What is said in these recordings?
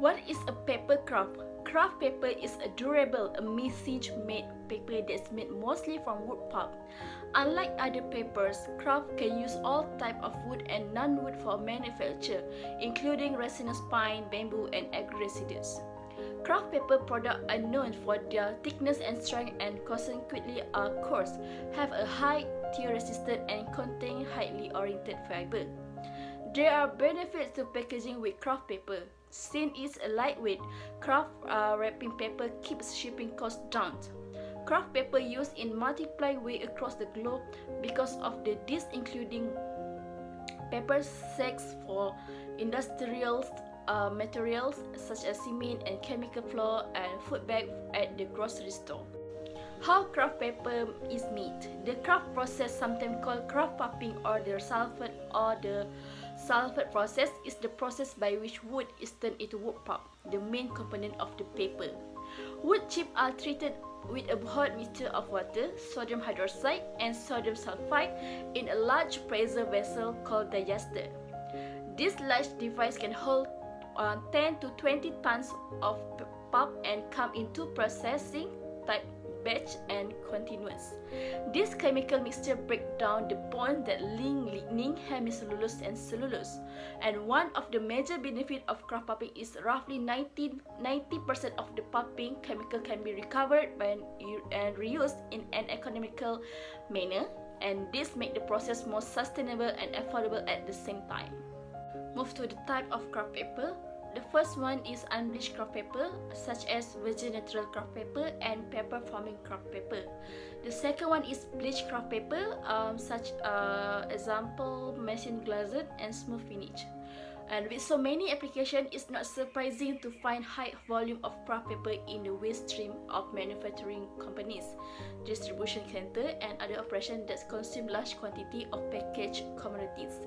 What is a paper craft? Craft paper is a durable, machine-made paper that's made mostly from wood pulp. Unlike other papers, craft can use all types of wood and non-wood for manufacture, including resinous pine, bamboo, and agri-residues. Craft paper products are known for their thickness and strength and consequently are coarse, have a high tear resistance, and contain highly oriented fiber. There are benefits to packaging with craft paper. Since it's a lightweight, craft wrapping paper keeps shipping costs down. Craft paper used in multiple ways across the globe because of this, including paper sacks for industrial materials such as cement and chemical flour, and food bag at the grocery store. How craft paper is made? The craft process, sometimes called craft pulping or the sulfate process, is the process by which wood is turned into wood pulp, the main component of the paper. Wood chips are treated with a hot mixture of water, sodium hydroxide, and sodium sulfide in a large pressure vessel called digester. This large device can hold 10 to 20 tons of pulp and come in two processing type: batch and continuous. This chemical mixture breaks down the bonds that link lignin, hemicellulose, and cellulose. And one of the major benefits of craft pulping is roughly 90% of the pulping chemical can be recovered and reused in an economical manner, and this makes the process more sustainable and affordable at the same time. Move to the type of craft paper. The first one is unbleached craft paper, such as virgin natural craft paper and paper forming craft paper. The second one is bleached craft paper, such example machine glazed and smooth finish. And with so many applications, it's not surprising to find high volume of craft paper in the waste stream of manufacturing companies, distribution center, and other operations that consume large quantity of packaged commodities.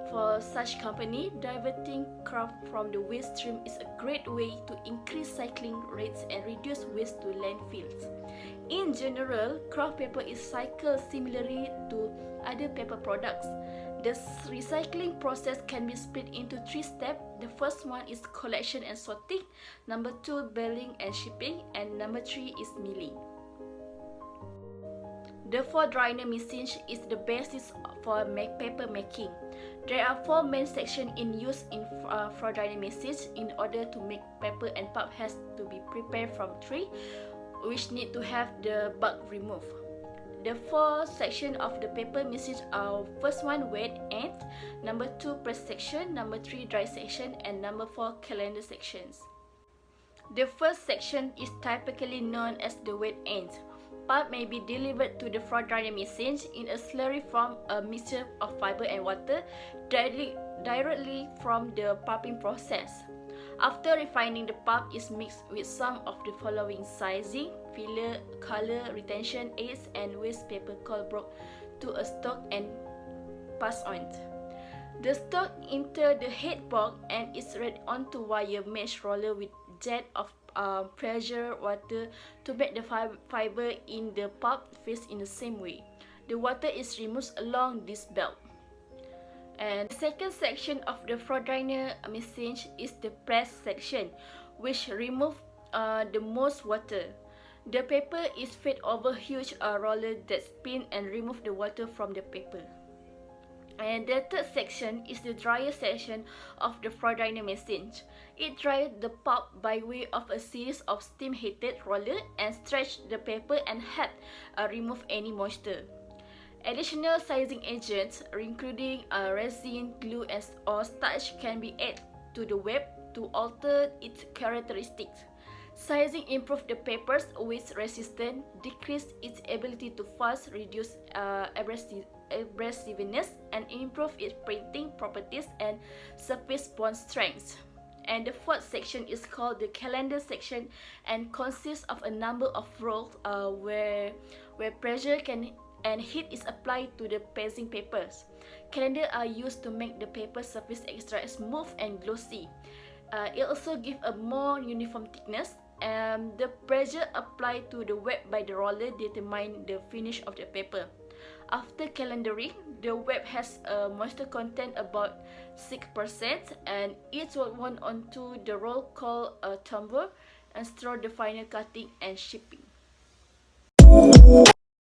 For such company, diverting craft from the waste stream is a great way to increase cycling rates and reduce waste to landfills. In general, craft paper is cycled similarly to other paper products. The recycling process can be split into 3 steps. The first one is collection and sorting, number 2 baling and shipping, and number 3 is milling. The four-dryer machine is the basis for paper making. There are 4 main sections in use in four-dryer machines. In order to make paper and pulp has to be prepared from tree, which need to have the bark removed. The 4 sections of the paper machine are: first one wet end, number 2 press section, number 3 dry section, and number 4 calendar sections. The first section is typically known as the wet end. Pulp may be delivered to the four-dryer machine in a slurry form, a mixture of fiber and water, directly from the pulping process. After refining, the pulp is mixed with some of the following: sizing, filler, color, retention aids, and waste paper called brought to a stock and passed on. The stock enters the head bulk and is read onto wire mesh roller with jet of pressure water to make the fiber in the pulp face in the same way. The water is removed along this belt. And the second section of the four-dryer machine is the press section, which removes the most water. The paper is fed over huge roller that spin and remove the water from the paper. And the third section is the dryer section of the four-dryer machine. It dries the pulp by way of a series of steam-heated rollers and stretch the paper and help remove any moisture. Additional sizing agents, including resin, glue, or starch, can be added to the web to alter its characteristics. Sizing improves the paper's waste resistance, decrease its ability to fast, reduce abrasiveness, and improve its printing properties and surface bond strength. And the fourth section is called the calendar section and consists of a number of rolls where pressure and heat is applied to the pacing papers. Calendars are used to make the paper surface extra smooth and glossy. It also gives a more uniform thickness. The pressure applied to the web by the roller determines the finish of the paper. After calendaring, the web has a moisture content about 6%, and it will went onto the roll called a tumble and store the final cutting and shipping.